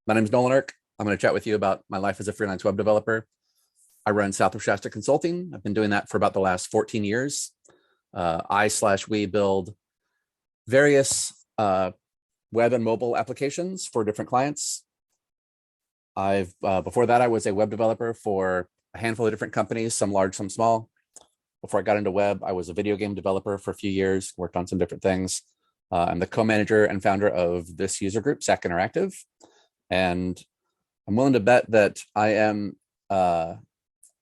My name is Nolan Erck. I'm going to chat with you about my life as a freelance web developer. I run South of Shasta Consulting. I've been doing that for about the last 14 years. We build various web and mobile applications for different clients. Before that, I was a web developer for a handful of different companies, some large, some small. Before I got into web, I was a video game developer for a few years, worked on some different things. I'm the co-manager and founder of this user group, SAC Interactive. And I'm willing to bet that I am a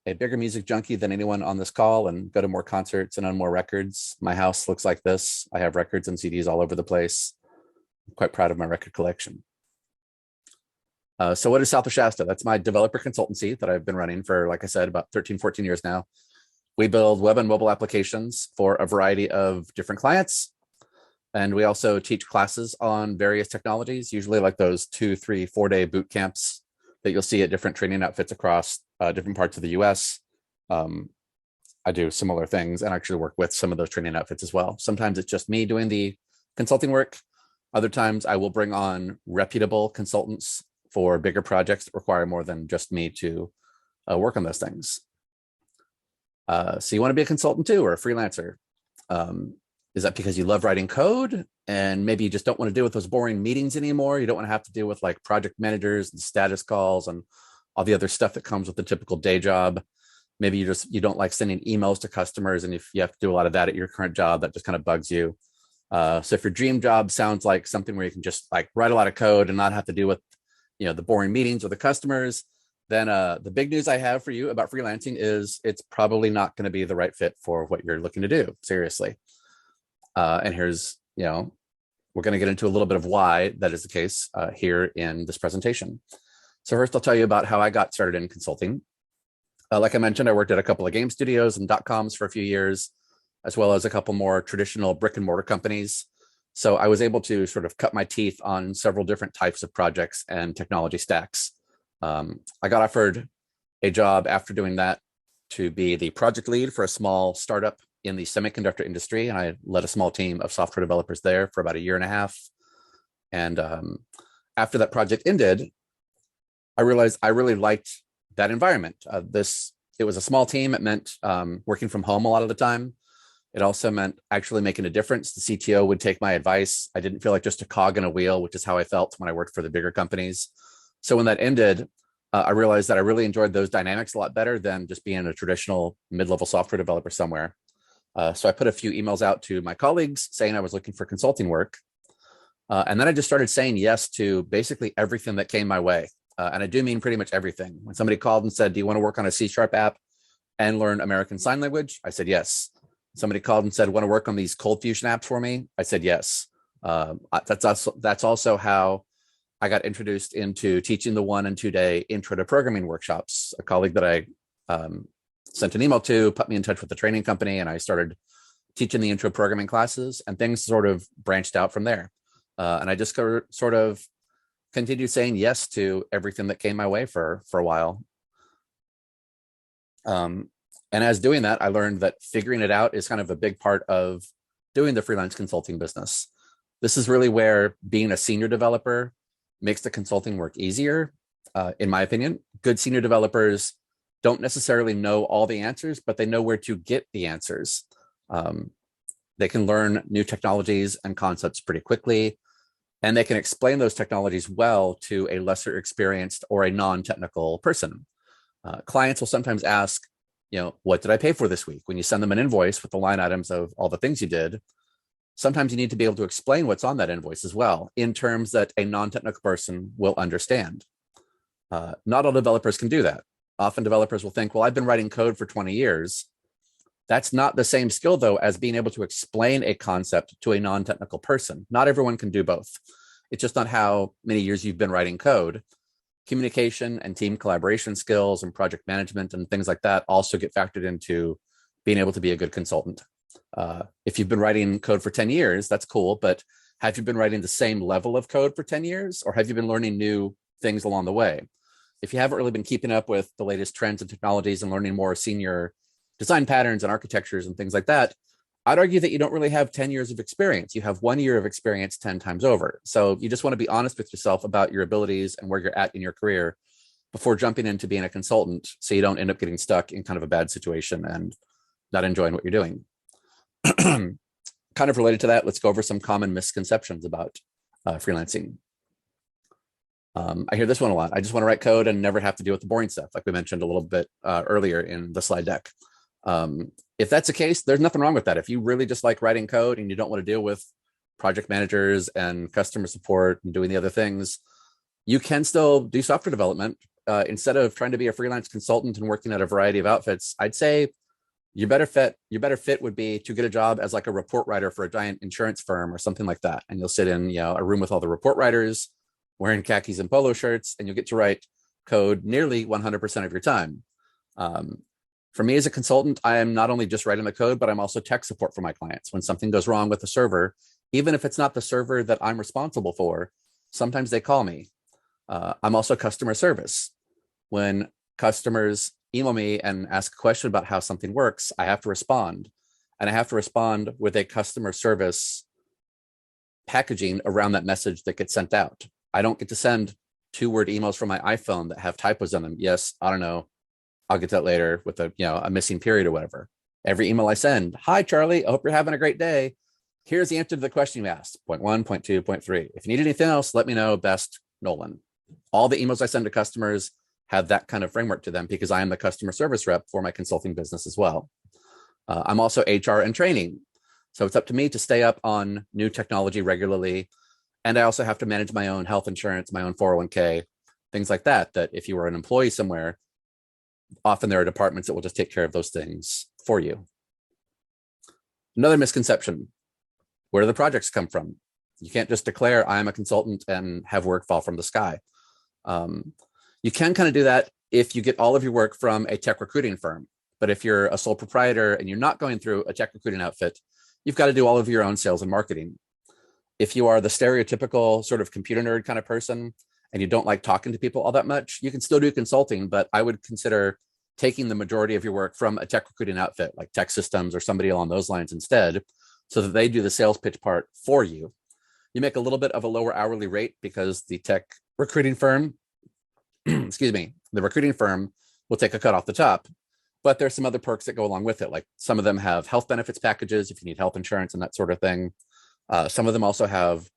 bigger music junkie than anyone on this call and go to more concerts and own more records. My house looks like this. I have records and CDs all over the place. I'm quite proud of my record collection. So what is South of Shasta? That's my developer consultancy that I've been running for, like I said, about 13, 14 years now. We build web and mobile applications for a variety of different clients. And we also teach classes on various technologies, usually like those 2, 3, 4-day boot camps that you'll see at different training outfits across different parts of the US. I do similar things and actually work with some of those training outfits as well. Sometimes it's just me doing the consulting work. Other times I will bring on reputable consultants for bigger projects that require more than just me to work on those things. So you want to be a consultant too, or a freelancer? Is that because you love writing code and maybe you just don't want to deal with those boring meetings anymore? You don't want to have to deal with like project managers and status calls and all the other stuff that comes with the typical day job. Maybe you don't like sending emails to customers, and if you have to do a lot of that at your current job, that just kind of bugs you. So if your dream job sounds like something where you can just like write a lot of code and not have to deal with, the boring meetings with the customers, then the big news I have for you about freelancing is it's probably not going to be the right fit for what you're looking to do. Seriously. And here's, we're going to get into a little bit of why that is the case here in this presentation. So first, I'll tell you about how I got started in consulting. Like I mentioned, I worked at a couple of game studios and .coms for a few years, as well as a couple more traditional brick and mortar companies. So I was able to sort of cut my teeth on several different types of projects and technology stacks. I got offered a job after doing that to be the project lead for a small startup in the semiconductor industry, and I led a small team of software developers there for about a year and a half. And after that project ended, I realized I really liked that environment. It was a small team. It meant working from home a lot of the time. It also meant actually making a difference. The CTO would take my advice. I didn't feel like just a cog in a wheel, which is how I felt when I worked for the bigger companies. So when that ended, I realized that I really enjoyed those dynamics a lot better than just being a traditional mid-level software developer somewhere. So I put a few emails out to my colleagues saying I was looking for consulting work. And then I just started saying yes to basically everything that came my way. And I do mean pretty much everything. When somebody called and said, do you want to work on a C# app and learn American Sign Language? I said yes. Somebody called and said, want to work on these cold fusion apps for me? I said yes. That's also how I got introduced into teaching the 1- and 2-day intro to programming workshops. A colleague that I sent an email to put me in touch with the training company, and I started teaching the intro programming classes, and things sort of branched out from there. And I just sort of continued saying yes to everything that came my way for a while. And as doing that, I learned that figuring it out is kind of a big part of doing the freelance consulting business. This is really where being a senior developer makes the consulting work easier. In my opinion, good senior developers don't necessarily know all the answers, but they know where to get the answers. They can learn new technologies and concepts pretty quickly, and they can explain those technologies well to a lesser experienced or a non-technical person. Clients will sometimes ask, what did I pay for this week? When you send them an invoice with the line items of all the things you did, sometimes you need to be able to explain what's on that invoice as well in terms that a non-technical person will understand. Not all developers can do that. Often developers will think, well, I've been writing code for 20 years. That's not the same skill, though, as being able to explain a concept to a non-technical person. Not everyone can do both. It's just not how many years you've been writing code. Communication and team collaboration skills and project management and things like that also get factored into being able to be a good consultant. If you've been writing code for 10 years, that's cool, but have you been writing the same level of code for 10 years, or have you been learning new things along the way? If you haven't really been keeping up with the latest trends and technologies and learning more senior design patterns and architectures and things like that, I'd argue that you don't really have 10 years of experience. You have 1 year of experience 10 times over. So you just want to be honest with yourself about your abilities and where you're at in your career before jumping into being a consultant, so you don't end up getting stuck in kind of a bad situation and not enjoying what you're doing. Kind of related to that, let's go over some common misconceptions about freelancing. I hear this one a lot. I just want to write code and never have to deal with the boring stuff, like we mentioned a little bit earlier in the slide deck. If that's the case, there's nothing wrong with that. If you really just like writing code and you don't want to deal with project managers and customer support and doing the other things, you can still do software development. Instead of trying to be a freelance consultant and working at a variety of outfits, I'd say your better fit would be to get a job as like a report writer for a giant insurance firm or something like that. And you'll sit in, a room with all the report writers wearing khakis and polo shirts, and you'll get to write code nearly 100% of your time. For me as a consultant, I am not only just writing the code, but I'm also tech support for my clients. When something goes wrong with the server, even if it's not the server that I'm responsible for, sometimes they call me. I'm also customer service. When customers email me and ask a question about how something works, I have to respond. And I have to respond with a customer service packaging around that message that gets sent out. I don't get to send 2-word emails from my iPhone that have typos in them. Yes, I don't know. I'll get to that later with a missing period or whatever. Every email I send, hi, Charlie, I hope you're having a great day. Here's the answer to the question you asked. Point 1, point 2, point 3. If you need anything else, let me know. Best, Nolan. All the emails I send to customers have that kind of framework to them because I am the customer service rep for my consulting business as well. I'm also HR and training. So it's up to me to stay up on new technology regularly. And I also have to manage my own health insurance, my own 401k, things like that, that if you were an employee somewhere, often there are departments that will just take care of those things for you. Another misconception, where do the projects come from? You can't just declare I'm a consultant and have work fall from the sky. You can kind of do that if you get all of your work from a tech recruiting firm. But if you're a sole proprietor and you're not going through a tech recruiting outfit, you've got to do all of your own sales and marketing. If you are the stereotypical sort of computer nerd kind of person and you don't like talking to people all that much, you can still do consulting, but I would consider taking the majority of your work from a tech recruiting outfit like Tech Systems or somebody along those lines instead, so that they do the sales pitch part for you. You make a little bit of a lower hourly rate because the tech recruiting firm, the recruiting firm will take a cut off the top, but there's some other perks that go along with it. Like some of them have health benefits packages if you need health insurance and that sort of thing. Some of them also have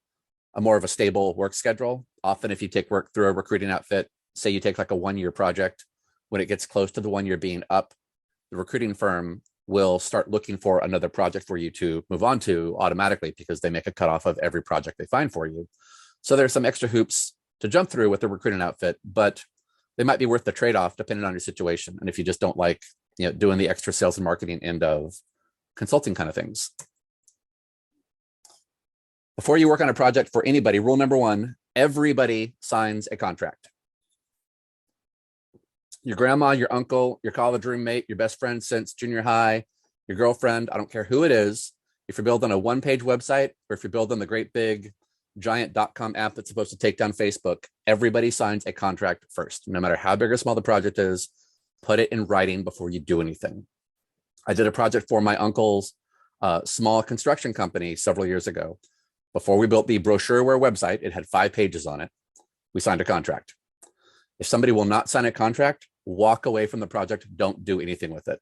a more of a stable work schedule. Often if you take work through a recruiting outfit, say you take like a 1-year project, when it gets close to the 1 year being up, the recruiting firm will start looking for another project for you to move on to automatically because they make a cutoff of every project they find for you. So there's some extra hoops to jump through with the recruiting outfit, but they might be worth the trade-off depending on your situation. And if you just don't like, doing the extra sales and marketing end of consulting kind of things. Before you work on a project for anybody, rule number 1, everybody signs a contract. Your grandma, your uncle, your college roommate, your best friend since junior high, your girlfriend, I don't care who it is. If you're building a 1-page website or if you're building the great big giant .com app that's supposed to take down Facebook, everybody signs a contract first. No matter how big or small the project is, put it in writing before you do anything. I did a project for my uncle's small construction company several years ago. Before we built the brochureware website, it had 5 pages on it. We signed a contract. If somebody will not sign a contract, walk away from the project. Don't do anything with it.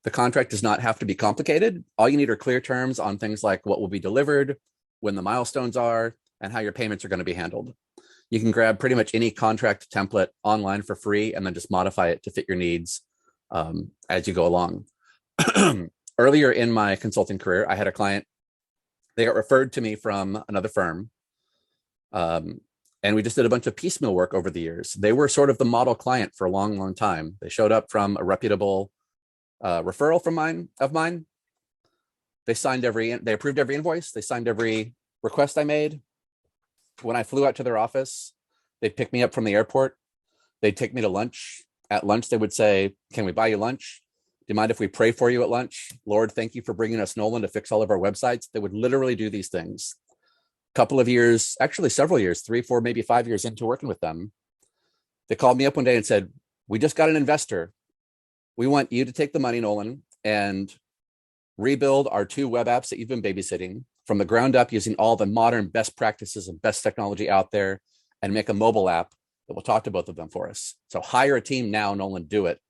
The contract does not have to be complicated. All you need are clear terms on things like what will be delivered, when the milestones are, and how your payments are going to be handled. You can grab pretty much any contract template online for free and then just modify it to fit your needs as you go along. Earlier in my consulting career, I had a client. They got referred to me from another firm. And we just did a bunch of piecemeal work over the years. They were sort of the model client for a long, long time. They showed up from a reputable referral of mine. They approved every invoice. They signed every request I made. When I flew out to their office, they'd pick me up from the airport. They'd take me to lunch. At lunch, they would say, "Can we buy you lunch? Do you mind if we pray for you at lunch? Lord, thank you for bringing us Nolan to fix all of our websites." They would literally do these things. Couple of years, actually several years, 3, 4, maybe 5 years into working with them, they called me up one day and said, "We just got an investor. We want you to take the money, Nolan, and rebuild our 2 web apps that you've been babysitting from the ground up using all the modern best practices and best technology out there, and make a mobile app that will talk to both of them for us. So hire a team now, Nolan, do it,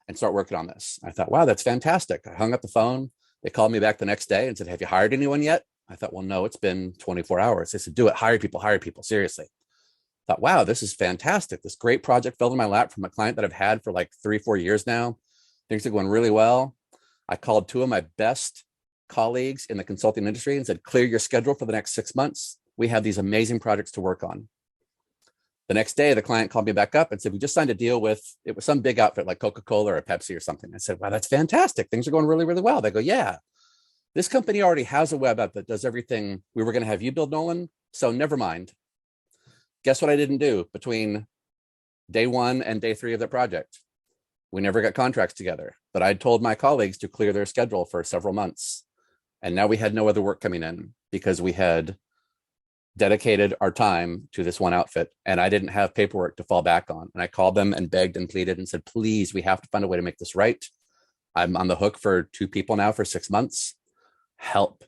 and start working on this. I thought, wow, that's fantastic. I hung up the phone. They called me back the next day and said, have you hired anyone yet? I thought, well, no, it's been 24 hours. They said, do it, hire people, seriously. I thought, wow, this is fantastic. This great project fell in my lap from a client that I've had for like 3-4 years now. Things are going really well. I called 2 of my best colleagues in the consulting industry and said, clear your schedule for the next 6 months. We have these amazing projects to work on. The next day, the client called me back up and said, we just signed a deal with, it was some big outfit like Coca-Cola or Pepsi or something. I said, wow, that's fantastic. Things are going really, really well. They go, yeah, this company already has a web app that does everything we were going to have you build, Nolan. So never mind. Guess what I didn't do between day 1 and day 3 of the project? We never got contracts together, but I'd told my colleagues to clear their schedule for several months. And now we had no other work coming in because we had dedicated our time to this one outfit, and I didn't have paperwork to fall back on. And I called them and begged and pleaded and said, please, we have to find a way to make this right. I'm on the hook for 2 people now for 6 months. Help.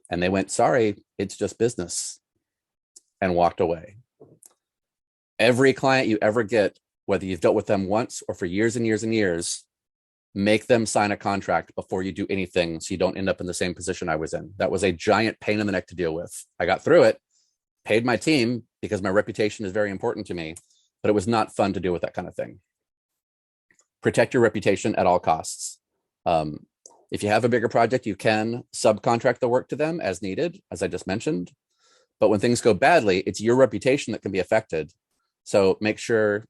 And they went, sorry, it's just business, and walked away. Every client you ever get, whether you've dealt with them once or for years and years and years, make them sign a contract before you do anything so you don't end up in the same position I was in. That was a giant pain in the neck to deal with. I got through it, paid my team because my reputation is very important to me, but it was not fun to deal with that kind of thing. Protect your reputation at all costs. If you have a bigger project, you can subcontract the work to them as needed, as I just mentioned. But when things go badly, it's your reputation that can be affected. So make sure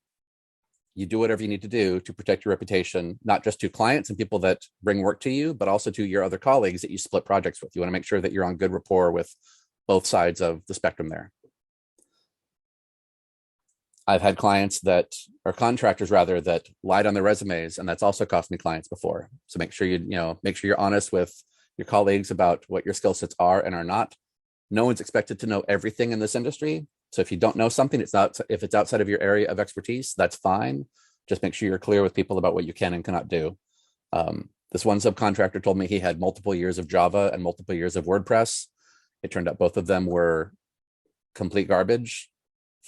you do whatever you need to do to protect your reputation, not just to clients and people that bring work to you, but also to your other colleagues that you split projects with. You want to make sure that you're on good rapport with both sides of the spectrum there. I've had clients that are contractors rather that lied on their resumes, and that's also cost me clients before. So make sure make sure you're honest with your colleagues about what your skill sets are and are not. No one's expected to know everything in this industry. So if you don't know something, if it's outside of your area of expertise, that's fine. Just make sure you're clear with people about what you can and cannot do. This one subcontractor told me he had multiple years of Java and multiple years of WordPress. It turned out both of them were complete garbage.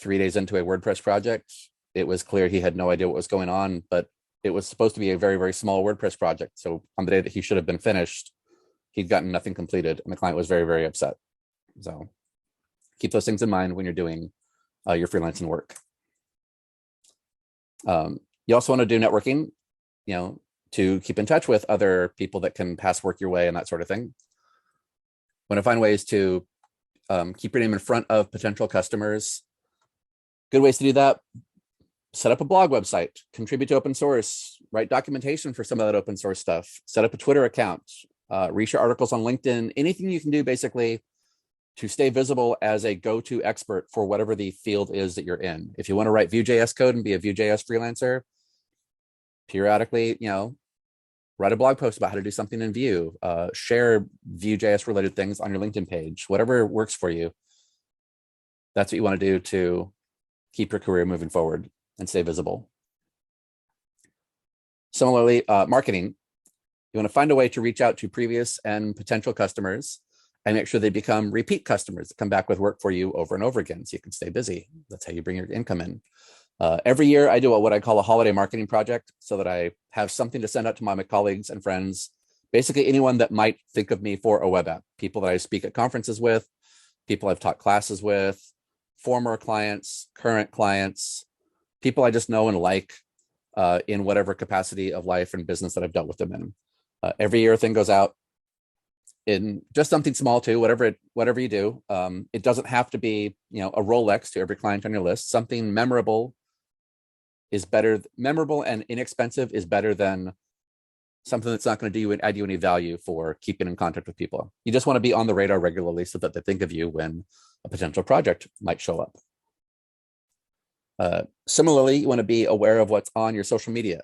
3 days into a WordPress project, it was clear he had no idea what was going on, but it was supposed to be a very, very small WordPress project. So on the day that he should have been finished, he'd gotten nothing completed, and the client was very, very upset. So keep those things in mind when you're doing your freelancing work. You also want to do networking, to keep in touch with other people that can pass work your way and that sort of thing. Want to find ways to keep your name in front of potential customers. Good ways to do that: set up a blog website, contribute to open source, write documentation for some of that open source stuff, set up a Twitter account, reshare articles on LinkedIn, anything you can do basically to stay visible as a go-to expert for whatever the field is that you're in. If you want to write Vue.js code and be a Vue.js freelancer, periodically, write a blog post about how to do something in Vue, share Vue.js related things on your LinkedIn page, whatever works for you. That's what you want to do to keep your career moving forward and stay visible. Similarly, marketing. You want to find a way to reach out to previous and potential customers and make sure they become repeat customers that come back with work for you over and over again so you can stay busy. That's how you bring your income in. Every year I do what I call a holiday marketing project so that I have something to send out to my colleagues and friends, basically anyone that might think of me for a web app, people that I speak at conferences with, people I've taught classes with, former clients, current clients, people I just know and like in whatever capacity of life and business that I've dealt with them in. Every year a thing goes out in just something small too, whatever you do. It doesn't have to be, a Rolex to every client on your list. Something memorable is better. Memorable and inexpensive is better than something that's not going to add you any value for keeping in contact with people. You just want to be on the radar regularly so that they think of you when a potential project might show up. Similarly, you want to be aware of what's on your social media.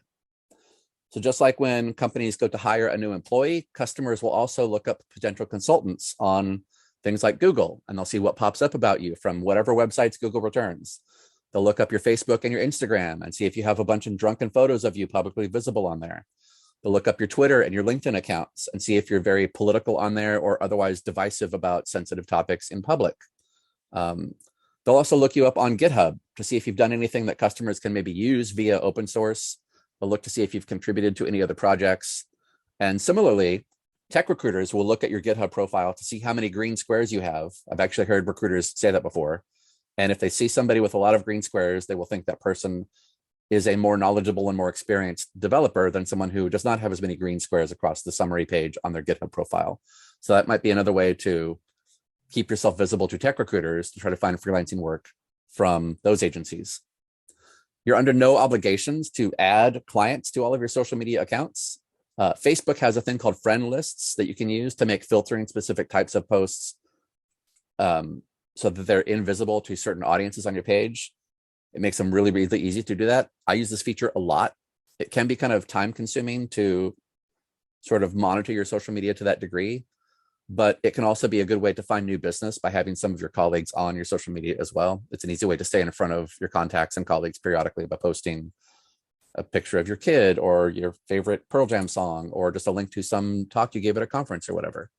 So just like when companies go to hire a new employee, customers will also look up potential consultants on things like Google, and they'll see what pops up about you from whatever websites Google returns. They'll look up your Facebook and your Instagram and see if you have a bunch of drunken photos of you publicly visible on there. They'll look up your Twitter and your LinkedIn accounts and see if you're very political on there or otherwise divisive about sensitive topics in public. They'll also look you up on GitHub to see if you've done anything that customers can maybe use via open source. They'll look to see if you've contributed to any other projects. And similarly, tech recruiters will look at your GitHub profile to see how many green squares you have. I've actually heard recruiters say that before. And if they see somebody with a lot of green squares, they will think that person is a more knowledgeable and more experienced developer than someone who does not have as many green squares across the summary page on their GitHub profile. So that might be another way to keep yourself visible to tech recruiters to try to find freelancing work from those agencies. You're under no obligations to add clients to all of your social media accounts. Facebook has a thing called friend lists that you can use to make filtering specific types of posts so that they're invisible to certain audiences on your page. It makes them really, really easy to do that. I use this feature a lot. It can be kind of time consuming to sort of monitor your social media to that degree, but it can also be a good way to find new business by having some of your colleagues on your social media as well. It's an easy way to stay in front of your contacts and colleagues periodically by posting a picture of your kid or your favorite Pearl Jam song, or just a link to some talk you gave at a conference or whatever.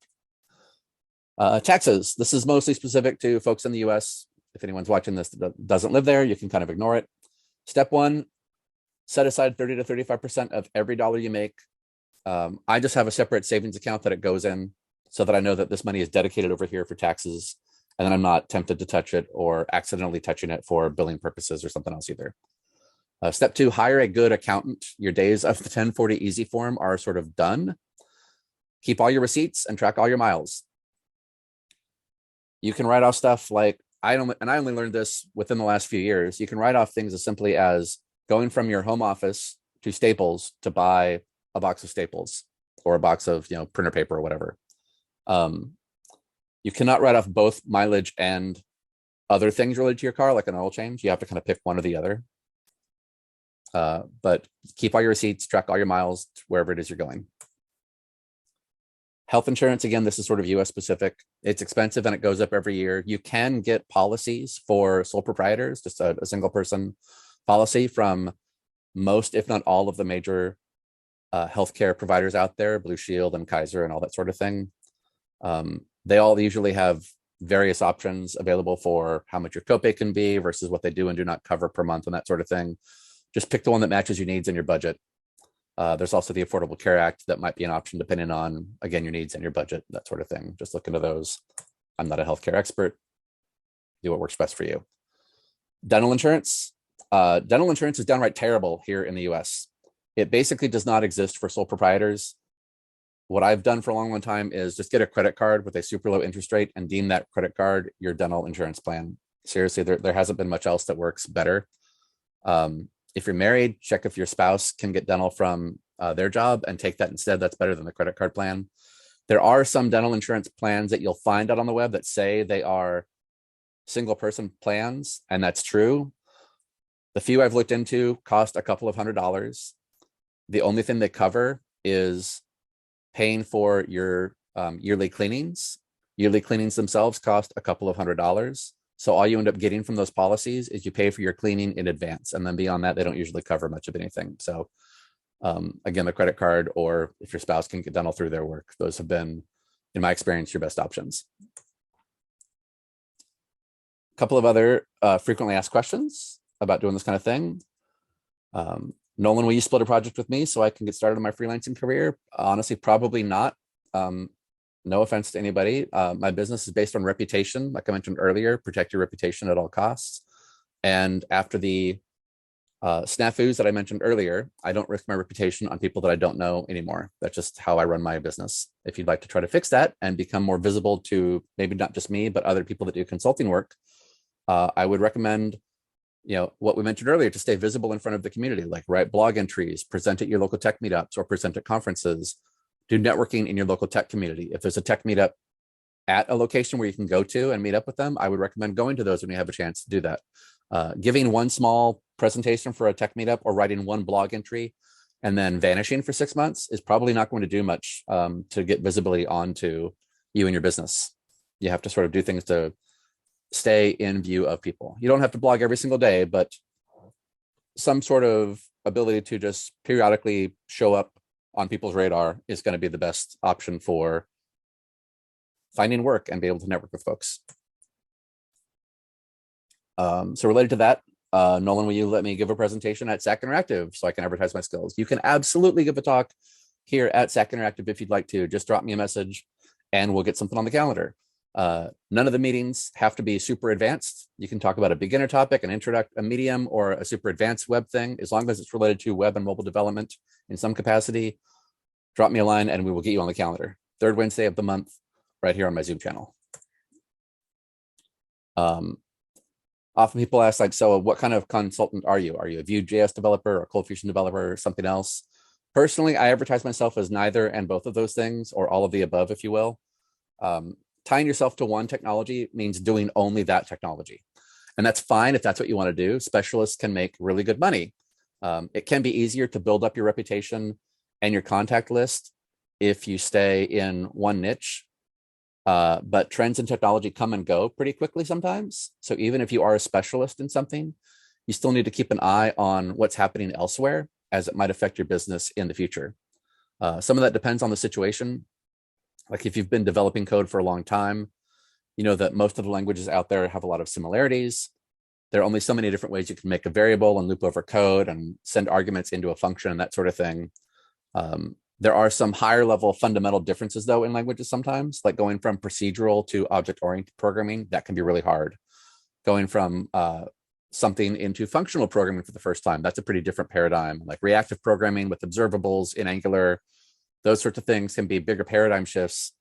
Taxes. This is mostly specific to folks in the US. If anyone's watching this that doesn't live there, you can kind of ignore it. Step one, set aside 30 to 35% of every dollar you make. I just have a separate savings account that it goes in so that I know that this money is dedicated over here for taxes, and then I'm not tempted to touch it or accidentally touching it for billing purposes or something else either. Step two, hire a good accountant. Your days of the 1040 easy form are sort of done. Keep all your receipts and track all your miles. You can write off stuff like, I only learned this within the last few years. You can write off things as simply as going from your home office to Staples to buy a box of Staples or a box of printer paper or whatever. You cannot write off both mileage and other things related to your car, like an oil change. You have to kind of pick one or the other. But keep all your receipts, track all your miles wherever it is you're going. Health insurance, again, this is sort of US specific. It's expensive and it goes up every year. You can get policies for sole proprietors, just a single person policy from most, if not all, of the major healthcare providers out there, Blue Shield and Kaiser and all that sort of thing. They all usually have various options available for how much your copay can be versus what they do and do not cover per month and that sort of thing. Just pick the one that matches your needs and your budget. There's also the Affordable Care Act that might be an option depending on, again, your needs and your budget, that sort of thing. Just look into those. I'm not a healthcare expert. Do what works best for you. Dental insurance. Dental insurance is downright terrible here in the US. It basically does not exist for sole proprietors. What I've done for a long, long time is just get a credit card with a super low interest rate and deem that credit card your dental insurance plan. Seriously, there hasn't been much else that works better. If you're married, check if your spouse can get dental from their job and take that instead. That's better than the credit card plan. There are some dental insurance plans that you'll find out on the web that say they are single person plans, and that's true. The few I've looked into cost a couple of $100s. The only thing they cover is paying for your yearly cleanings. Yearly cleanings themselves cost a couple of $100s. So all you end up getting from those policies is you pay for your cleaning in advance. And then beyond that, they don't usually cover much of anything. So again, the credit card, or if your spouse can get dental through their work, those have been, in my experience, your best options. A couple of other frequently asked questions about doing this kind of thing. Nolan, will you split a project with me so I can get started on my freelancing career? Honestly, probably not. No offense to anybody. My business is based on reputation. Like I mentioned earlier, protect your reputation at all costs. And after the snafus that I mentioned earlier, I don't risk my reputation on people that I don't know anymore. That's just how I run my business. If you'd like to try to fix that and become more visible to maybe not just me, but other people that do consulting work, I would recommend what we mentioned earlier, to stay visible in front of the community, like write blog entries, present at your local tech meetups or present at conferences, do networking in your local tech community. If there's a tech meetup at a location where you can go to and meet up with them, I would recommend going to those when you have a chance to do that. Giving one small presentation for a tech meetup or writing one blog entry and then vanishing for 6 months is probably not going to do much to get visibility onto you and your business. You have to sort of do things to stay in view of people. You don't have to blog every single day, but some sort of ability to just periodically show up on people's radar is going to be the best option for finding work and be able to network with folks. So related to that, Nolan, will you let me give a presentation at SAC Interactive so I can advertise my skills? You can absolutely give a talk here at SAC Interactive if you'd like to. Just drop me a message and we'll get something on the calendar. None of the meetings have to be super advanced. You can talk about a beginner topic, a medium, or a super advanced web thing, as long as it's related to web and mobile development in some capacity. Drop me a line and we will get you on the calendar. Third Wednesday of the month, right here on my Zoom channel. Often people ask, like, so what kind of consultant are you? Are you a Vue.js developer or Cold Fusion developer or something else? Personally, I advertise myself as neither and both of those things, or all of the above, if you will. Tying yourself to one technology means doing only that technology. And that's fine if that's what you want to do. Specialists can make really good money. It can be easier to build up your reputation and your contact list if you stay in one niche. But trends in technology come and go pretty quickly sometimes. So even if you are a specialist in something, you still need to keep an eye on what's happening elsewhere, as it might affect your business in the future. Some of that depends on the situation. Like if you've been developing code for a long time, you know that most of the languages out there have a lot of similarities. There are only so many different ways you can make a variable and loop over code and send arguments into a function and that sort of thing. There are some higher level fundamental differences though in languages sometimes, like going from procedural to object-oriented programming. That can be really hard. Going from something into functional programming for the first time, that's a pretty different paradigm. Like reactive programming with observables in Angular, those sorts of things can be bigger paradigm shifts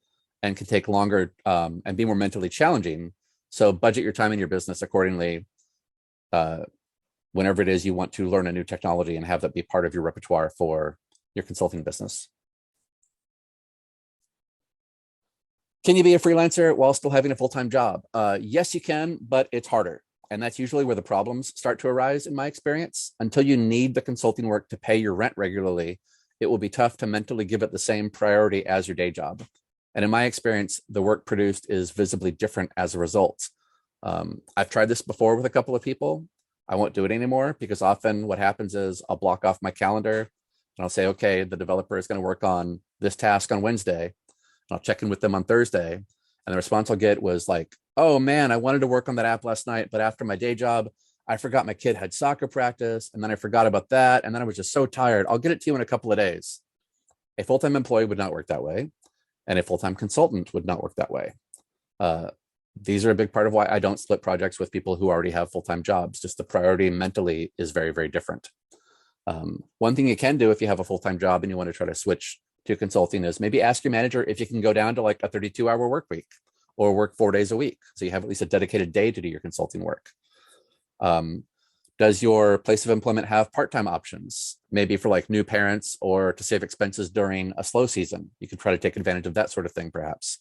and can take longer and be more mentally challenging. So budget your time in your business accordingly whenever it is you want to learn a new technology and have that be part of your repertoire for your consulting business. Can you be a freelancer while still having a full-time job? Yes, you can, but it's harder. And that's usually where the problems start to arise in my experience. Until you need the consulting work to pay your rent regularly, it will be tough to mentally give it the same priority as your day job. And in my experience, the work produced is visibly different as a result. I've tried this before with a couple of people. I won't do it anymore because often what happens is I'll block off my calendar and I'll say, okay, the developer is going to work on this task on Wednesday. And I'll check in with them on Thursday. And the response I'll get was like, oh man, I wanted to work on that app last night, but after my day job, I forgot my kid had soccer practice, and then I forgot about that, and then I was just so tired. I'll get it to you in a couple of days. A full-time employee would not work that way, and a full-time consultant would not work that way. These are a big part of why I don't split projects with people who already have full-time jobs. Just the priority mentally is very, very different. One thing you can do if you have a full-time job and you want to try to switch to consulting is maybe ask your manager if you can go down to like a 32-hour work week or work 4 days a week. So you have at least a dedicated day to do your consulting work. Does your place of employment have part-time options? Maybe for like new parents or to save expenses during a slow season. You can try to take advantage of that sort of thing, perhaps.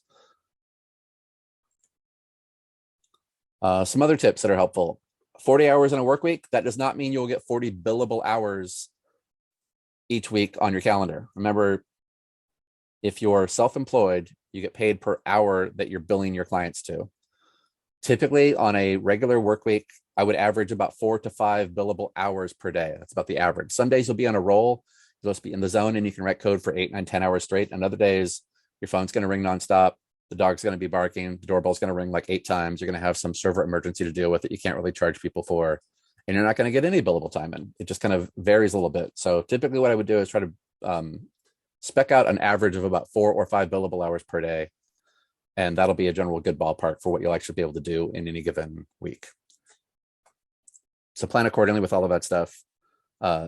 Some other tips that are helpful. 40 hours in a work week, that does not mean you'll get 40 billable hours each week on your calendar. Remember, if you're self-employed, you get paid per hour that you're billing your clients to. Typically on a regular work week, I would average about 4 to 5 billable hours per day. That's about the average. Some days you'll be on a roll, you'll just be in the zone and you can write code for 8, 9, 10 hours straight. And other days, your phone's going to ring nonstop. The dog's going to be barking. The doorbell's going to ring like 8 times. You're going to have some server emergency to deal with that you can't really charge people for. And you're not going to get any billable time in. It just kind of varies a little bit. So typically what I would do is try to spec out an average of about 4 or 5 billable hours per day. And that'll be a general good ballpark for what you'll actually be able to do in any given week. So plan accordingly with all of that stuff.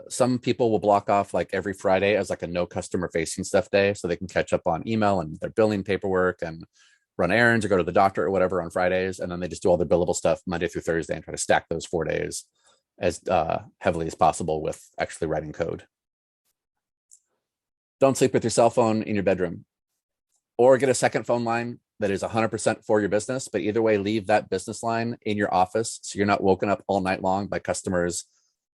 Some people will block off like every Friday as like a no customer facing stuff day so they can catch up on email and their billing paperwork and run errands or go to the doctor or whatever on Fridays. And then they just do all their billable stuff Monday through Thursday and try to stack those 4 days as heavily as possible with actually writing code. Don't sleep with your cell phone in your bedroom, or get a second phone line that is 100% for your business. But either way, leave that business line in your office so you're not woken up all night long by customers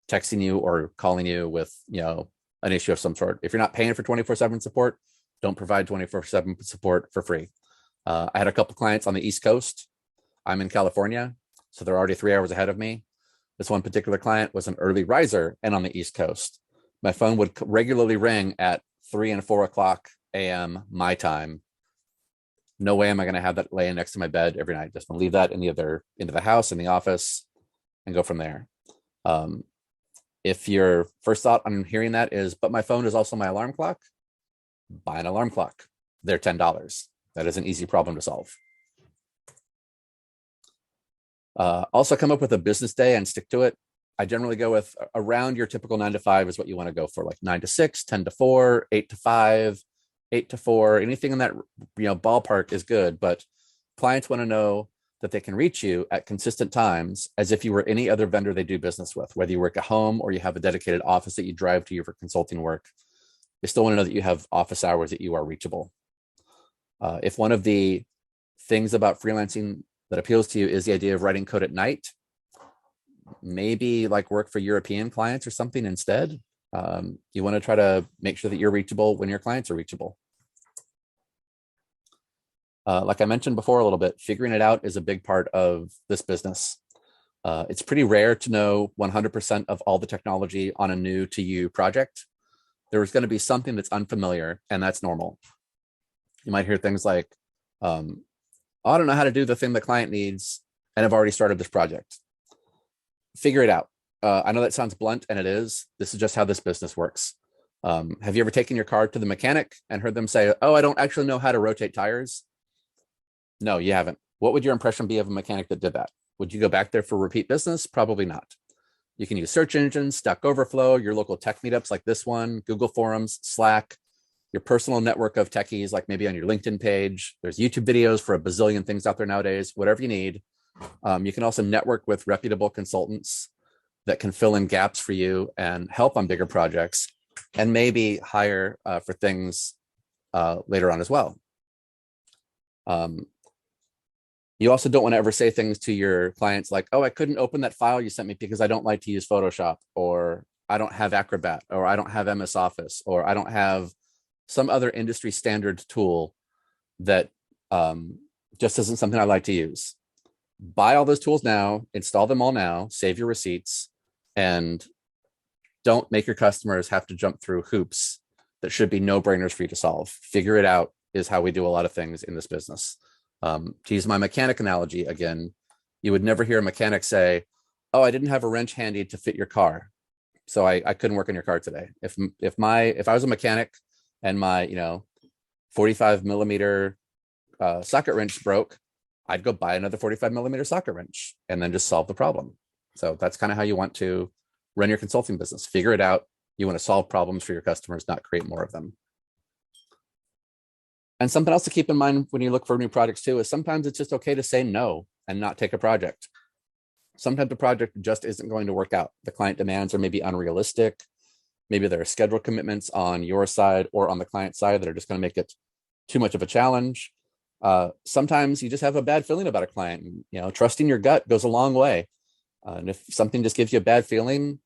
texting you or calling you with, you know, an issue of some sort. If you're not paying for 24/7 support, don't provide 24/7 support for free. I had a couple clients on the East Coast. I'm in California, so they're already 3 hours ahead of me. This one particular client was an early riser and on the East Coast. My phone would regularly ring at 3 and 4 o'clock a.m. my time, no way am I going to have that laying next to my bed every night. Just leave that in the other into the house, in the office, and go from there. If your first thought on hearing that is, but my phone is also my alarm clock, buy an alarm clock. They're $10. That is an easy problem to solve. Also come up with a business day and stick to it. I generally go with around your typical 9 to 5 is what you want to go for, like 9 to 6, 10 to 4, 8 to 5, 8 to 4, anything in that ballpark is good. But clients want to know that they can reach you at consistent times as if you were any other vendor they do business with, whether you work at home or you have a dedicated office that you drive to for consulting work. They still want to know that you have office hours, that you are reachable. If one of the things about freelancing that appeals to you is the idea of writing code at night, maybe like work for European clients or something instead. You want to try to make sure that you're reachable when your clients are reachable. Like I mentioned before a little bit, figuring it out is a big part of this business. It's pretty rare to know 100% of all the technology on a new to you project. There's going to be something that's unfamiliar, and that's normal. You might hear things like, I don't know how to do the thing the client needs, and I've already started this project. Figure it out. I know that sounds blunt, and it is. This is just how this business works. Have you ever taken your car to the mechanic and heard them say, oh, I don't actually know how to rotate tires? No, you haven't. What would your impression be of a mechanic that did that? Would you go back there for repeat business? Probably not. You can use search engines, Stack Overflow, your local tech meetups like this one, Google Forums, Slack, your personal network of techies, like maybe on your LinkedIn page. There's YouTube videos for a bazillion things out there nowadays, whatever you need. You can also network with reputable consultants that can fill in gaps for you and help on bigger projects, and maybe hire for things later on as well. You also don't want to ever say things to your clients like, oh, I couldn't open that file you sent me because I don't like to use Photoshop, or I don't have Acrobat, or I don't have MS Office, or I don't have some other industry standard tool that just isn't something I like to use. Buy all those tools now, install them all now, save your receipts, and don't make your customers have to jump through hoops that should be no-brainers for you to solve. Figure it out is how we do a lot of things in this business. To use my mechanic analogy again, you would never hear a mechanic say, oh, I didn't have a wrench handy to fit your car, so I couldn't work on your car today. If I was a mechanic and my 45 millimeter socket wrench broke, I'd go buy another 45 millimeter socket wrench and then just solve the problem. So that's kind of how you want to run your consulting business. Figure it out. You want to solve problems for your customers, not create more of them. And something else to keep in mind when you look for new projects too, is sometimes it's just okay to say no and not take a project. Sometimes the project just isn't going to work out. The client demands are maybe unrealistic. Maybe there are schedule commitments on your side or on the client side that are just going to make it too much of a challenge. Sometimes you just have a bad feeling about a client. Trusting your gut goes a long way. And if something just gives you a bad feeling,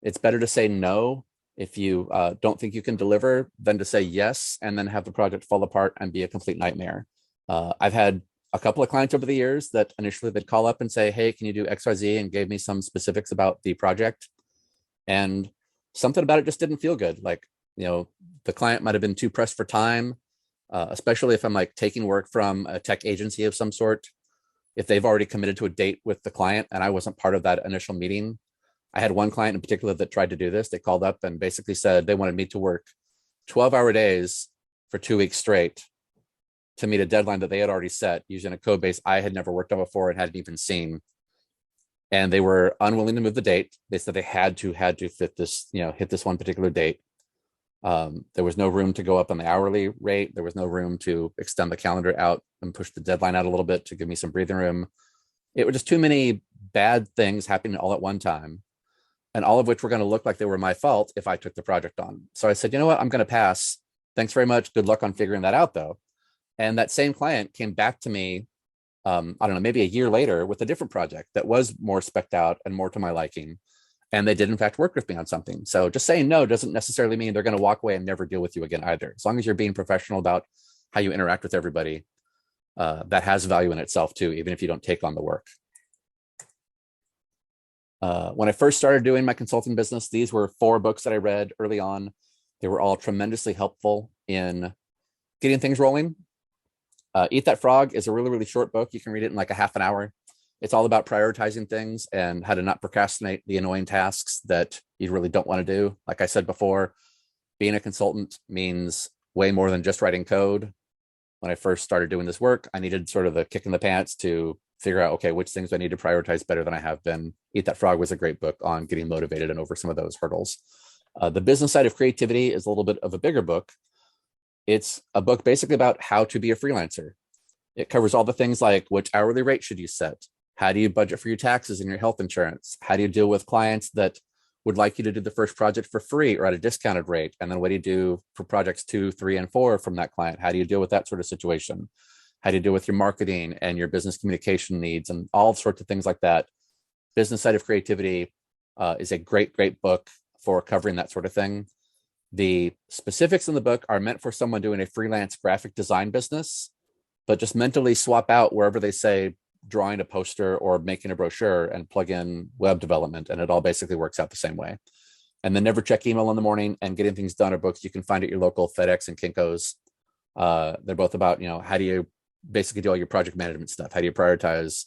it's better to say no if you don't think you can deliver than to say yes and then have the project fall apart and be a complete nightmare. I've had a couple of clients over the years that initially they'd call up and say, hey, can you do XYZ, and gave me some specifics about the project. And something about it just didn't feel good. Like, the client might have been too pressed for time, especially if I'm like taking work from a tech agency of some sort. If they've already committed to a date with the client and I wasn't part of that initial meeting. I had one client in particular that tried to do this. They called up and basically said they wanted me to work 12-hour days for 2 weeks straight to meet a deadline that they had already set using a code base I had never worked on before and hadn't even seen. And they were unwilling to move the date. They said they had to fit this, hit this one particular date. There was no room to go up on the hourly rate. There was no room to extend the calendar out and push the deadline out a little bit to give me some breathing room. It was just too many bad things happening all at one time, and all of which were going to look like they were my fault if I took the project on. So I said, you know what, I'm going to pass. Thanks very much. Good luck on figuring that out, though. And that same client came back to me, I don't know, maybe a year later with a different project that was more specced out and more to my liking. And they did, in fact, work with me on something. So just saying no doesn't necessarily mean they're going to walk away and never deal with you again either. As long as you're being professional about how you interact with everybody, that has value in itself too, even if you don't take on the work. When I first started doing my consulting business, these were 4 books that I read early on They were all tremendously helpful in getting things rolling. Eat That Frog is a really, really short book. You can read it in like a half an hour. It's all about prioritizing things and how to not procrastinate the annoying tasks that you really don't want to do. Like I said before, being a consultant means way more than just writing code. When I first started doing this work, I needed sort of the kick in the pants to figure out, okay, which things I need to prioritize better than I have been. Eat That Frog was a great book on getting motivated and over some of those hurdles. The business side of creativity is a little bit of a bigger book. It's a book basically about how to be a freelancer. It covers all the things like which hourly rate should you set? How do you budget for your taxes and your health insurance? How do you deal with clients that would like you to do the first project for free or at a discounted rate? And then what do you do for projects 2, 3, and 4 from that client? How do you deal with that sort of situation? How do you deal with your marketing and your business communication needs and all sorts of things like that? Business Side of Creativity is a great, great book for covering that sort of thing. The specifics in the book are meant for someone doing a freelance graphic design business, but just mentally swap out wherever they say drawing a poster or making a brochure and plug in web development, and it all basically works out the same way. And then Never Check Email in the Morning and Getting Things Done are books you can find at your local FedEx and Kinko's. They're both about, how do you basically do all your project management stuff? How do you prioritize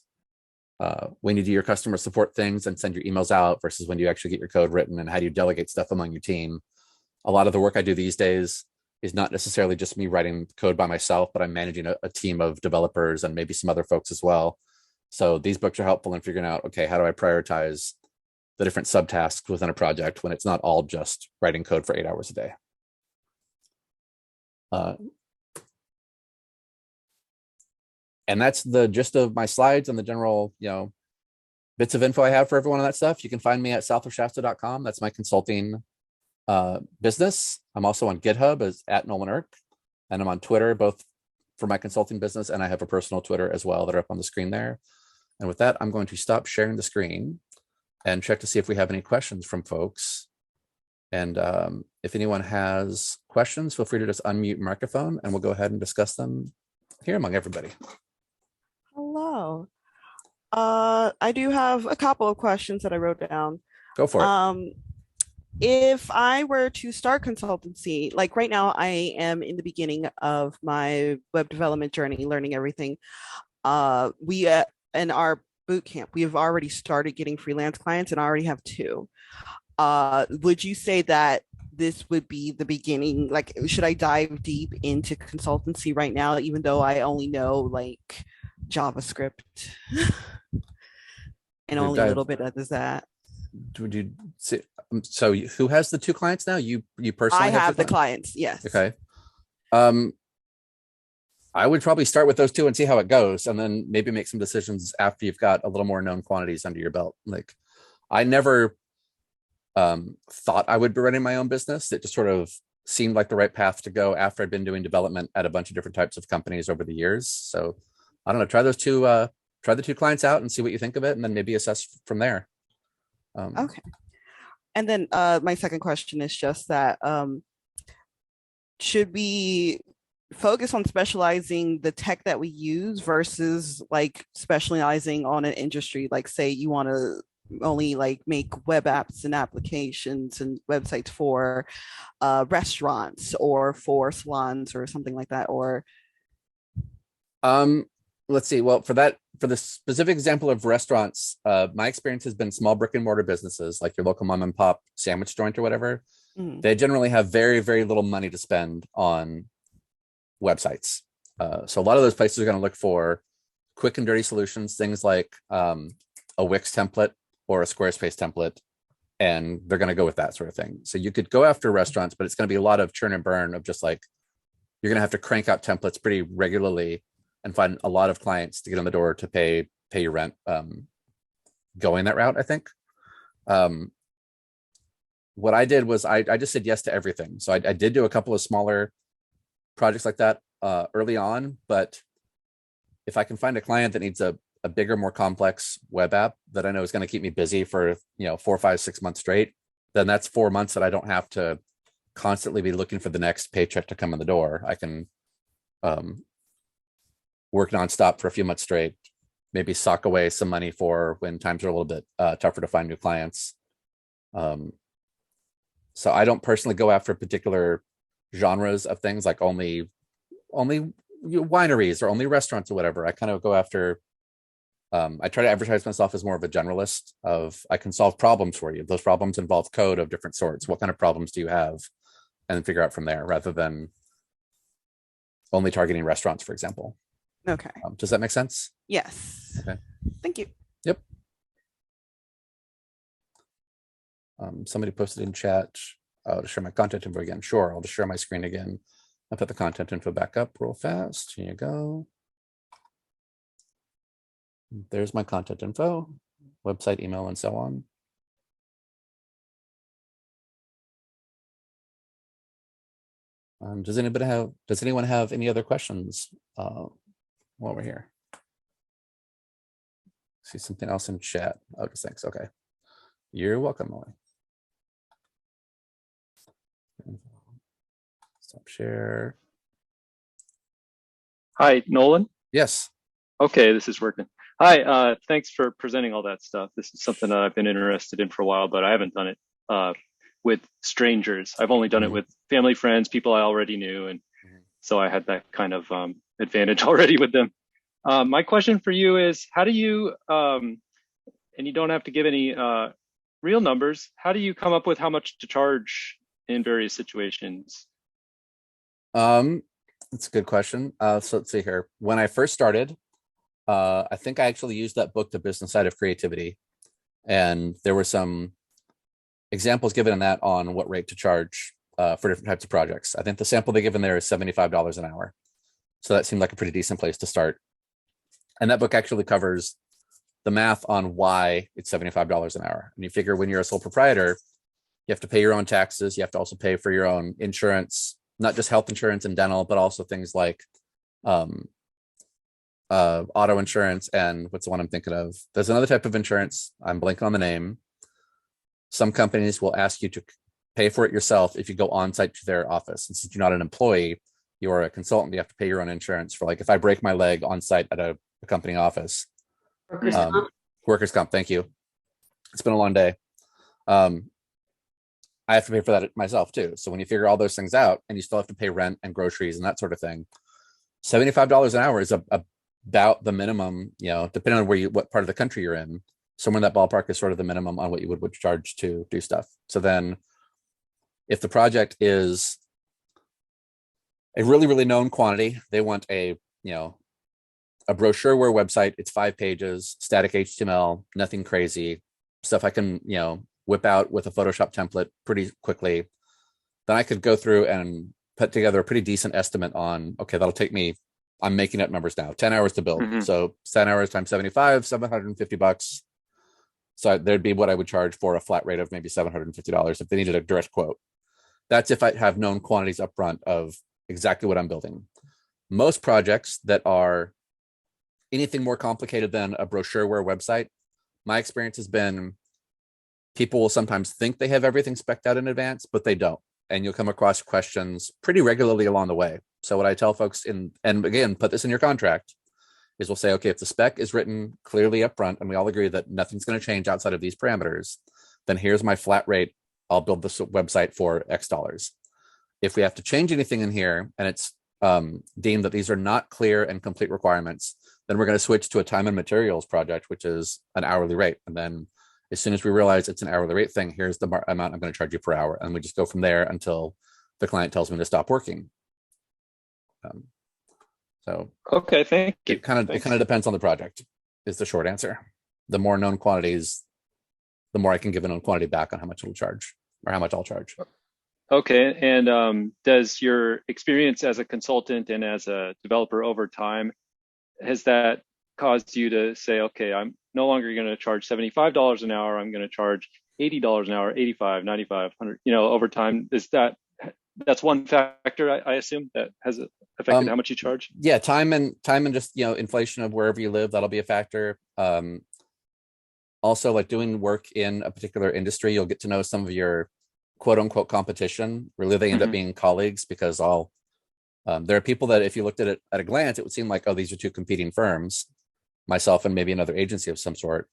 when you do your customer support things and send your emails out versus when you actually get your code written, and how do you delegate stuff among your team? A lot of the work I do these days is not necessarily just me writing code by myself, but I'm managing a team of developers and maybe some other folks as well. So these books are helpful in figuring out, okay, how do I prioritize the different subtasks within a project when it's not all just writing code for 8 hours a day. And that's the gist of my slides and the general, bits of info I have for everyone on that stuff. You can find me at southofshasta.com. That's my consulting business. I'm also on GitHub as at Nolan Erck, and I'm on Twitter, both for my consulting business, and I have a personal Twitter as well that are up on the screen there. And with that, I'm going to stop sharing the screen and check to see if we have any questions from folks. And if anyone has questions, feel free to just unmute microphone and we'll go ahead and discuss them here among everybody. Hello. I do have a couple of questions that I wrote down. Go for it. If I were to start consultancy, like right now, I am in the beginning of my web development journey, learning everything. We in our boot camp, we have already started getting freelance clients, and I already have 2. Would you say that this would be the beginning? Like, should I dive deep into consultancy right now, even though I only know like JavaScript and only a little bit of that? Would you say, so who has the 2 clients now? You personally? I have the clients, yes. Okay. I would probably start with those 2 and see how it goes, and then maybe make some decisions after you've got a little more known quantities under your belt. Like, I never thought I would be running my own business. It just sort of seemed like the right path to go after I'd been doing development at a bunch of different types of companies over the years. So I don't know, try those 2, try the 2 clients out and see what you think of it, and then maybe assess from there. Okay. And then my second question is just that, should we focus on specializing the tech that we use versus like specializing on an industry? Like, say you want to only like make web apps and applications and websites for restaurants or for salons or something like that, or let's see. Well, for the specific example of restaurants, my experience has been small brick and mortar businesses like your local mom and pop sandwich joint or whatever. Mm-hmm. They generally have very, very little money to spend on websites. So a lot of those places are going to look for quick and dirty solutions, things like a Wix template or a Squarespace template, and they're going to go with that sort of thing. So you could go after restaurants, but it's going to be a lot of churn and burn of just like, you're going to have to crank out templates pretty regularly and find a lot of clients to get on the door to pay your rent, going that route, I think. What I did was I just said yes to everything. So I did do a couple of smaller projects like that early on, but if I can find a client that needs a bigger, more complex web app that I know is going to keep me busy for 4, 5, 6 months straight, then that's 4 months that I don't have to constantly be looking for the next paycheck to come in the door. I can work nonstop for a few months straight, maybe sock away some money for when times are a little bit tougher to find new clients. So I don't personally go after particular genres of things, like only wineries or only restaurants or whatever. I kind of go after, I try to advertise myself as more of a generalist of, I can solve problems for you. Those problems involve code of different sorts. What kind of problems do you have? And then figure out from there, rather than only targeting restaurants, for example. Okay. Does that make sense? Yes. Okay. Thank you. Yep. Somebody posted in chat, to share my contact info again. Sure, I'll just share my screen again. I'll put the content info back up real fast. Here you go. There's my contact info, website, email, and so on. Does anyone have any other questions while we're here? See something else in chat. Oh, just thanks. Okay. You're welcome, Molly. Stop share. Hi, Nolan. Yes. Okay, this is working. Hi, thanks for presenting all that stuff. This is something that I've been interested in for a while, but I haven't done it with strangers. I've only done it with family, friends, people I already knew. And so I had that kind of advantage already with them. My question for you is, how do you, and you don't have to give any real numbers, how do you come up with how much to charge in various situations? That's a good question. So let's see here. When I first started, I think I actually used that book, The Business Side of Creativity. And there were some examples given in that on what rate to charge for different types of projects. I think the sample they give in there is $75 an hour. So that seemed like a pretty decent place to start. And that book actually covers the math on why it's $75 an hour. And you figure when you're a sole proprietor, you have to pay your own taxes. You have to also pay for your own insurance, not just health insurance and dental, but also things like auto insurance. And what's the one I'm thinking of? There's another type of insurance. I'm blanking on the name. Some companies will ask you to pay for it yourself if you go on site to their office. And since you're not an employee, you're a consultant, you have to pay your own insurance for, like, if I break my leg on site at a company office. Workers' comp, thank you. It's been a long day. I have to pay for that myself too. So when you figure all those things out, and you still have to pay rent and groceries and that sort of thing, $75 an hour is about the minimum, depending on what part of the country you're in. Somewhere in that ballpark is sort of the minimum on what you would charge to do stuff. So then if the project is a really, really known quantity, they want a brochureware website. It's 5 pages, static HTML, nothing crazy, stuff I can, whip out with a Photoshop template pretty quickly. Then I could go through and put together a pretty decent estimate on, okay, that'll take me, I'm making up numbers now, 10 hours to build. So 10 hours times 75, $750. So there'd be what I would charge for a flat rate of maybe $750 if they needed a direct quote. That's if I have known quantities up front of exactly what I'm building. Most projects that are anything more complicated than a brochureware website, my experience has been people will sometimes think they have everything spec'd out in advance, but they don't. And you'll come across questions pretty regularly along the way. So what I tell folks, and again, put this in your contract, is we'll say, okay, if the spec is written clearly up front and we all agree that nothing's going to change outside of these parameters, then here's my flat rate. I'll build this website for X dollars. If we have to change anything in here and it's deemed that these are not clear and complete requirements, then we're going to switch to a time and materials project, which is an hourly rate. And then as soon as we realize it's an hourly rate thing, here's the amount I'm going to charge you per hour. And we just go from there until the client tells me to stop working. So okay, thank you. It kind of depends on the project, is the short answer. The more known quantities, the more I can give a known quantity back on how much it'll charge or how much I'll charge. Okay, and does your experience as a consultant and as a developer over time, has that caused you to say, okay, I'm no longer going to charge $75 an hour, I'm going to charge $80 an hour, 85, 95, 100, over time? Is that's one factor, I assume, that has affected how much you charge? Yeah, time and just, inflation of wherever you live, that'll be a factor. Also, like doing work in a particular industry, you'll get to know some of your quote unquote competition. Really, they end up being colleagues, because there are people that if you looked at it at a glance, it would seem like, oh, these are two competing firms, myself and maybe another agency of some sort.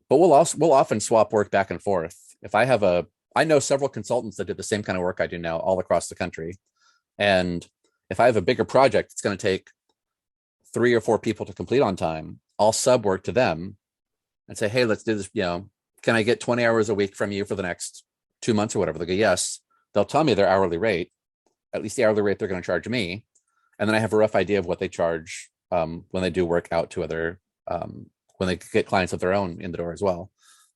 But we'll often swap work back and forth. If I have a I know several consultants that did the same kind of work I do now all across the country. And if I have a bigger project, it's going to take 3 or 4 people to complete on time. I'll sub work to them and say, hey, let's do this. Can I get 20 hours a week from you for the next 2 months or whatever? They go, yes. They'll tell me their hourly rate, at least the hourly rate they're going to charge me. And then I have a rough idea of what they charge when they do work out to other, when they get clients of their own in the door as well.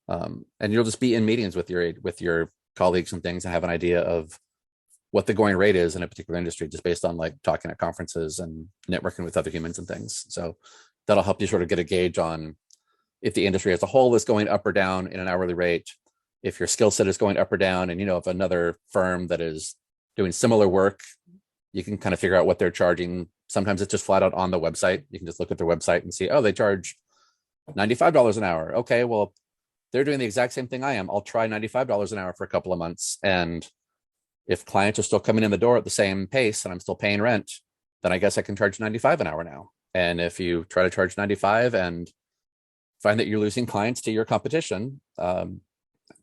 And you'll just be in meetings with your colleagues and things and have an idea of what the going rate is in a particular industry, just based on like talking at conferences and networking with other humans and things. So that'll help you sort of get a gauge on if the industry as a whole is going up or down in an hourly rate, if your skill set is going up or down, and if another firm that is doing similar work, you can kind of figure out what they're charging. Sometimes it's just flat out on the website. You can just look at their website and see, oh, they charge $95 an hour. Okay, well, they're doing the exact same thing I am. I'll try $95 an hour for a couple of months. And if clients are still coming in the door at the same pace and I'm still paying rent, then I guess I can charge $95 an hour now. And if you try to charge $95 and find that you're losing clients to your competition, kind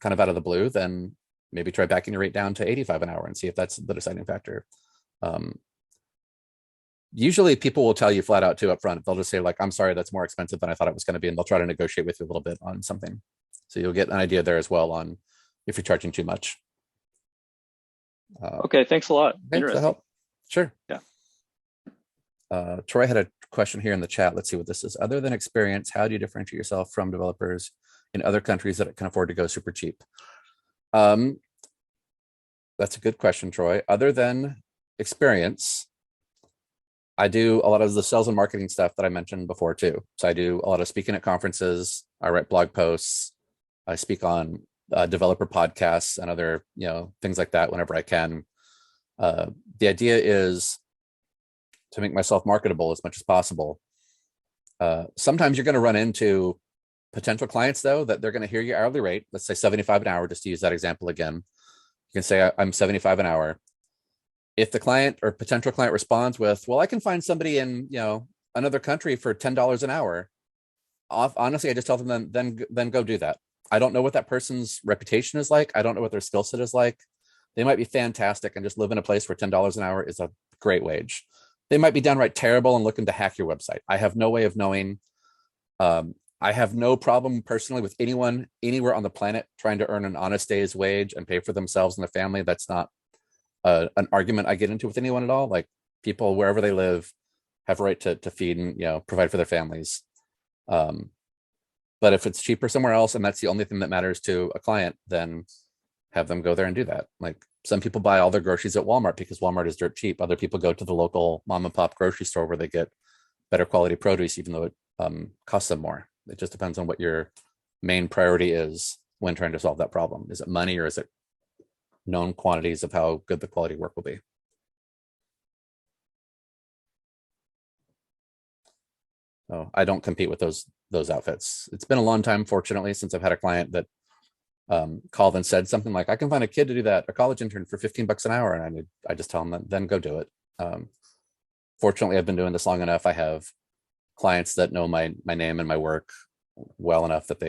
of out of the blue, then maybe try backing your rate down to $85 an hour and see if that's the deciding factor. Usually people will tell you flat out too up front. They'll just say like, I'm sorry, that's more expensive than I thought it was going to be. And they'll try to negotiate with you a little bit on something. So you'll get an idea there as well on if you're charging too much. Okay, thanks a lot. Interesting. Help? Sure. Yeah. Troy had a question here in the chat. Let's see what this is. Other than experience, how do you differentiate yourself from developers in other countries that can afford to go super cheap? That's a good question, Troy. Other than experience, I do a lot of the sales and marketing stuff that I mentioned before too. So I do a lot of speaking at conferences. I write blog posts. I speak on developer podcasts and other, things like that whenever I can. The idea is to make myself marketable as much as possible. Sometimes you're going to run into potential clients though, that they're going to hear your hourly rate. Let's say 75 an hour, just to use that example again. You can say I'm 75 an hour. If the client or potential client responds with, well, I can find somebody in, another country for $10 an hour. Honestly, I just tell them then go do that. I don't know what that person's reputation is like. I don't know what their skill set is like. They might be fantastic and just live in a place where $10 an hour is a great wage. They might be downright terrible and looking to hack your website. I have no way of knowing. I have no problem personally with anyone anywhere on the planet trying to earn an honest day's wage and pay for themselves and their family. That's not an argument I get into with anyone at all. Like, people wherever they live have a right to feed and provide for their families. But if it's cheaper somewhere else and that's the only thing that matters to a client, then have them go there and do that. Like, some people buy all their groceries at Walmart because Walmart is dirt cheap. Other people go to the local mom and pop grocery store where they get better quality produce, even though it costs them more. It just depends on what your main priority is when trying to solve that problem. Is it money, or is it known quantities of how good the quality work will be? Oh, I don't compete with those outfits. It's been a long time, fortunately, since I've had a client that called and said something like, I can find a kid to do that, a college intern for $15 an hour. And I just tell them that, then go do it. Fortunately, I've been doing this long enough. I have clients that know my name and my work well enough that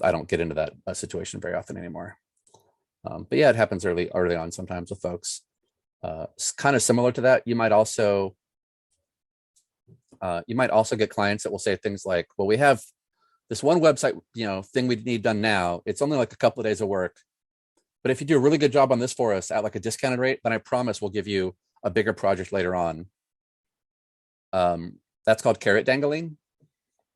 I don't get into that situation very often anymore. But yeah, it happens early on sometimes with folks. It's kind of similar to that. You might also get clients that will say things like, well, we have this one website, thing we need done now. It's only like a couple of days of work, but if you do a really good job on this for us at like a discounted rate, then I promise we'll give you a bigger project later on. That's called carrot dangling.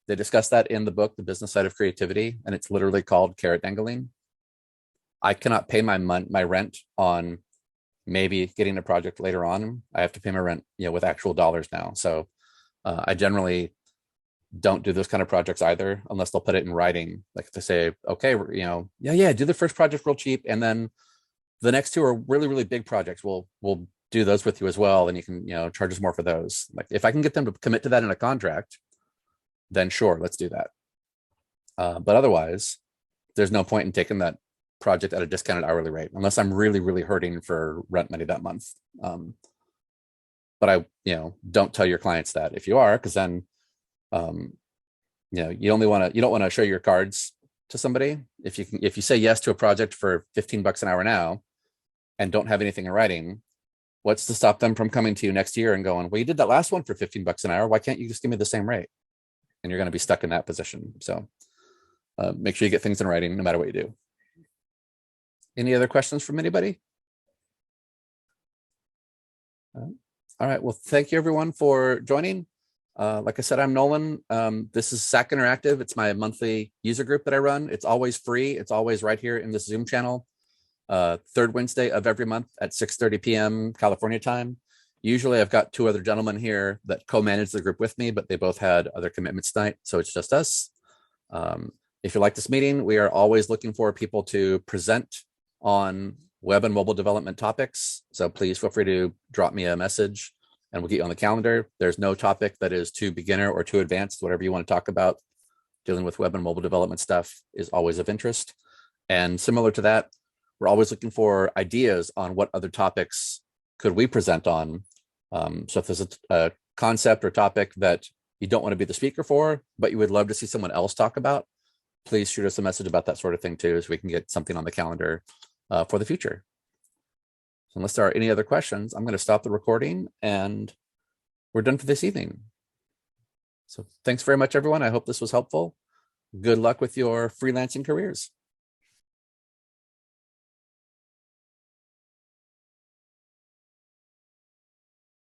They discuss that in the book, The Business Side of Creativity, and it's literally called carrot dangling. I cannot pay my rent on maybe getting a project later on. I have to pay my rent, with actual dollars now. So I generally don't do those kind of projects either, unless they'll put it in writing. Like, to say, okay, do the first project real cheap, and then the next two are really, really big projects. We'll do those with you as well, and you can charge us more for those. Like, if I can get them to commit to that in a contract, then sure, let's do that. But otherwise, there's no point in taking that project at a discounted hourly rate unless I'm really, really hurting for rent money that month. But I don't tell your clients that if you are, because then you don't want to show your cards to somebody. If you say yes to a project for $15 an hour now and don't have anything in writing, what's to stop them from coming to you next year and going, well, you did that last one for $15 an hour. Why can't you just give me the same rate? And you're going to be stuck in that position. So make sure you get things in writing no matter what you do. Any other questions from anybody? All right. Well, thank you everyone for joining. Like I said, I'm Nolan. This is SAC Interactive. It's my monthly user group that I run. It's always free. It's always right here in this Zoom channel. Third Wednesday of every month at 6:30 p.m. California time. Usually I've got two other gentlemen here that co-manage the group with me, but they both had other commitments tonight, so it's just us. If you like this meeting, we are always looking for people to present on web and mobile development topics. So please feel free to drop me a message and we'll get you on the calendar. There's no topic that is too beginner or too advanced. Whatever you want to talk about dealing with web and mobile development stuff is always of interest. And similar to that, we're always looking for ideas on what other topics could we present on. So if there's a concept or topic that you don't want to be the speaker for, but you would love to see someone else talk about, please shoot us a message about that sort of thing too, so we can get something on the calendar for the future. So unless there are any other questions, I'm going to stop the recording and we're done for this evening. So thanks very much, everyone. I hope this was helpful. Good luck with your freelancing careers.